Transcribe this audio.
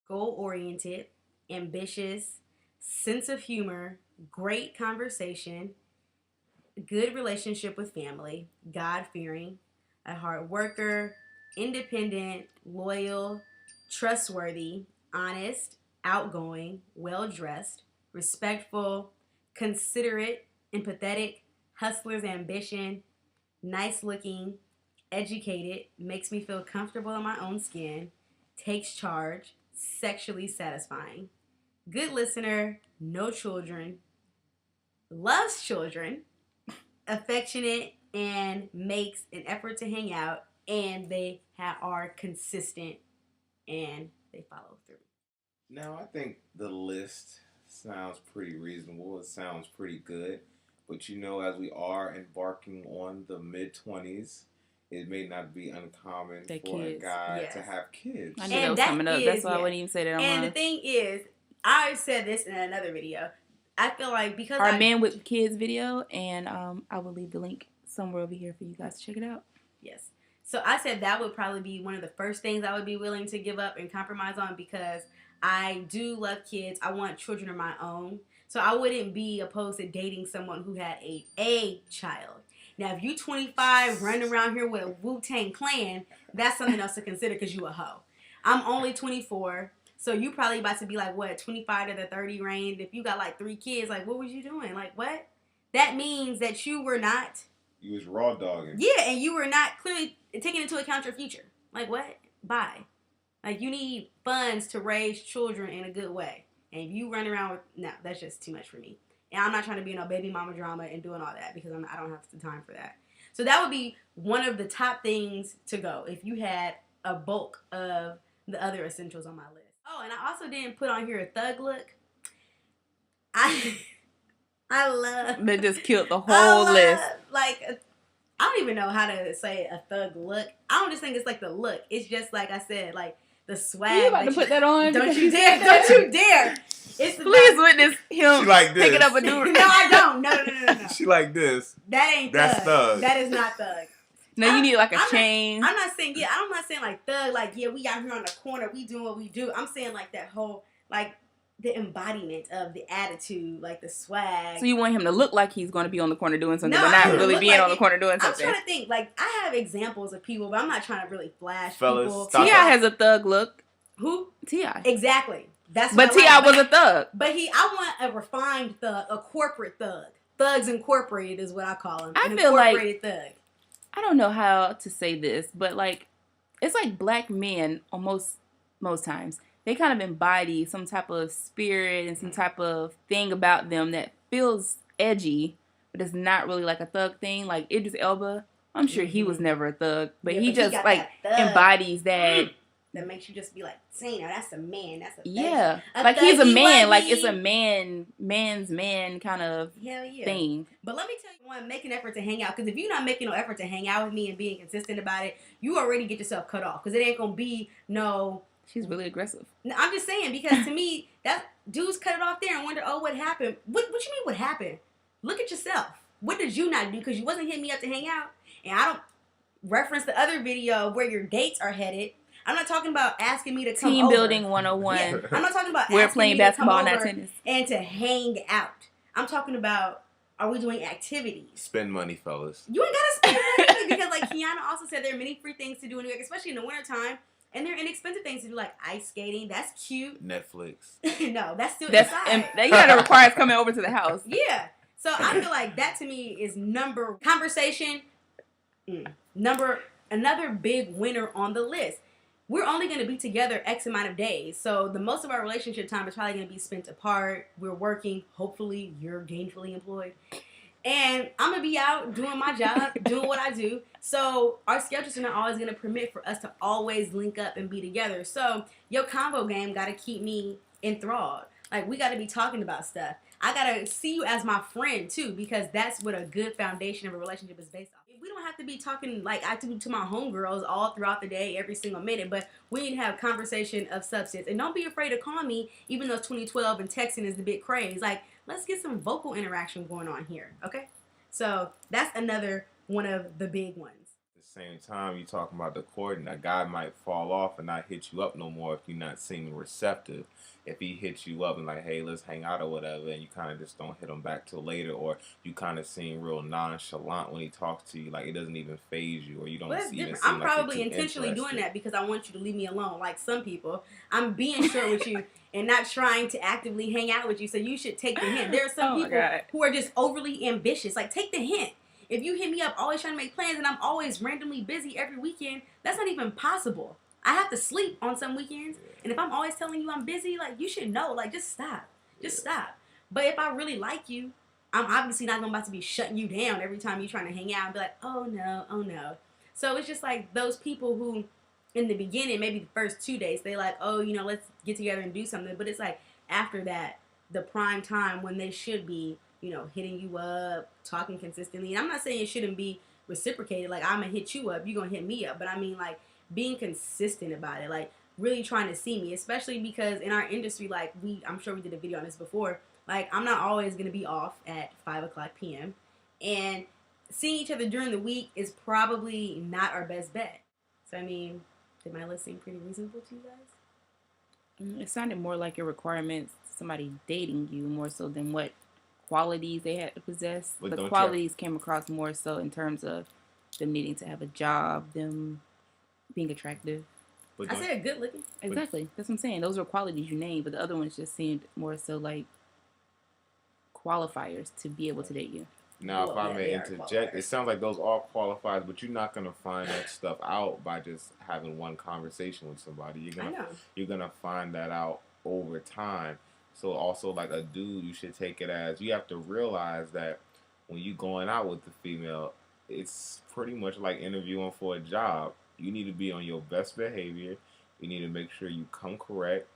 goal-oriented, ambitious, sense of humor, great conversation, good relationship with family, God-fearing, a hard worker, independent, loyal, trustworthy, honest, outgoing, well-dressed, respectful, considerate, empathetic, hustler's ambition, nice looking, educated, makes me feel comfortable in my own skin, takes charge, sexually satisfying, good listener, no children, loves children, affectionate, and makes an effort to hang out, and they are consistent and they follow through. Now, I think the list sounds pretty reasonable. It sounds pretty good. But you know, as we are embarking on the mid-20s, it may not be uncommon for a guy to have kids. I knew that was coming up. That's why I wouldn't even say that online. And the thing is, I said this in another video. I feel like because our Men with Kids video, and I will leave the link somewhere over here for you guys to check it out. Yes. So I said that would probably be one of the first things I would be willing to give up and compromise on, because I do love kids. I want children of my own. So I wouldn't be opposed to dating someone who had a child. Now, if you 25 running around here with a Wu-Tang Clan, that's something else to consider because you a hoe. I'm only 24. So you probably about to be like, what, 25 to the 30 range. If you got like 3 kids, like, what was you doing? Like, what? That means that you were not. You was raw dogging. Yeah, and you were not clearly taking into account your future. Like, what? Bye. Like, you need funds to raise children in a good way. And if you run around with, no, that's just too much for me. And I'm not trying to be in no baby mama drama and doing all that because I don't have the time for that. So that would be one of the top things to go if you had a bulk of the other essentials on my list. Oh, and I also didn't put on here a thug look. I love. They just killed the whole list. Like, I don't even know how to say a thug look. I don't just think it's like the look. It's just like I said, like the swag. You about to put that on? Don't you dare! Don't you dare! It's please witness him like this. picking up a dude. No, I don't. No. She like this. That ain't That's thug. thug. That is not thug. No, you need like a chain. I'm not saying, yeah, I'm not saying like thug, like, yeah, we out here on the corner, we doing what we do. I'm saying like that whole, like, the embodiment of the attitude, like the swag. So you want him to look like he's going to be on the corner doing something, but not really being like on the corner doing something. I'm trying to think, like, I have examples of people, but I'm not trying to really flash people. T.I. has a thug look. Who? T.I. Exactly. That's but T.I. was a thug. But I want a refined thug, a corporate thug. Thugs Incorporated is what I call him. I feel like thug. I don't know how to say this, but like it's like black men almost most times. They kind of embody some type of spirit and some type of thing about them that feels edgy, but it's not really like a thug thing. Like Idris Elba, I'm sure he was never a thug, but he just like embodies that. That makes you just be like, saying, "Oh, that's a man. That's a yeah." Like he's a man. Like it's a man's man kind of thing. But let me tell you, one, make an effort to hang out. Because if you're not making no effort to hang out with me and being consistent about it, you already get yourself cut off. Because it ain't gonna be no. She's really aggressive. I'm just saying, because to me, that dudes cut it off there and wonder, oh, what happened? What you mean what happened? Look at yourself. What did you not do? Because you wasn't hitting me up to hang out. And I don't reference the other video where your dates are headed. I'm not talking about asking me to come Team over. building 101. Yeah. I'm not talking about we're playing basketball, not tennis. And to hang out. I'm talking about, are we doing activities? Spend money, fellas. You ain't gotta spend money because, like Kiana also said, there are many free things to do in New York, especially in the wintertime. And they're inexpensive things to do, like ice skating. That's cute. Netflix. No, that's still inside. You gotta require us coming over to the house. Yeah. So I feel like that to me is conversation. Another big winner on the list. We're only going to be together X amount of days. So the most of our relationship time is probably going to be spent apart. We're working. Hopefully, you're gainfully employed. And I'm going to be out doing my job, doing what I do. So our schedules are not always going to permit for us to always link up and be together. So your combo game got to keep me enthralled. Like, we got to be talking about stuff. I got to see you as my friend, too, because that's what a good foundation of a relationship is based on. We don't have to be talking like I do to my homegirls all throughout the day, every single minute, but we need to have conversation of substance. And don't be afraid to call me, even though it's 2012 and texting is the big craze. Like, let's get some vocal interaction going on here, okay? So that's another one of the big ones. The same time, you talking about the court, and a guy might fall off and not hit you up no more if you're not seeming receptive. If he hits you up and like, hey, let's hang out or whatever, and you kind of just don't hit him back till later, or you kind of seem real nonchalant when he talks to you, like it doesn't even phase you, or you don't Well, that's even different. seem I'm like probably you're too intentionally doing interested. that because I want you to leave me alone. Like some people, I'm being short with you and not trying to actively hang out with you. So you should take the hint. There are some Oh my people God. who are just overly ambitious. Like take the hint. If you hit me up always trying to make plans and I'm always randomly busy every weekend, that's not even possible. I have to sleep on some weekends, and if I'm always telling you I'm busy, like you should know. Like just stop. Just stop. But if I really like you, I'm obviously not about to be shutting you down every time you're trying to hang out and be like, oh no, oh no. So it's just like those people who, in the beginning, maybe the first 2 days, they like, oh, let's get together and do something. But it's like after that, the prime time when they should be, hitting you up, talking consistently. And I'm not saying it shouldn't be reciprocated. Like I'm gonna hit you up, you're gonna hit me up. But I mean like being consistent about it, like really trying to see me, especially because in our industry, like I'm sure we did a video on this before. Like I'm not always gonna be off at 5:00 p.m. and seeing each other during the week is probably not our best bet. So I mean, did my list seem pretty reasonable to you guys? It sounded more like your requirements, somebody dating you more so than what qualities they had to possess. But The qualities came across more so in terms of them needing to have a job, them being attractive. But I said good looking. Exactly. That's what I'm saying. Those were qualities you named, but the other ones just seemed more so like qualifiers to be able to date you. now, if Well, I yeah, may they are interject, it qualifiers. sounds like those are qualified, but you're not gonna find that stuff out by just having one conversation with somebody. I know. You're gonna find that out over time. So also, like a dude, you should take it as you have to realize that when you going out with the female, it's pretty much like interviewing for a job. You need to be on your best behavior. You need to make sure you come correct.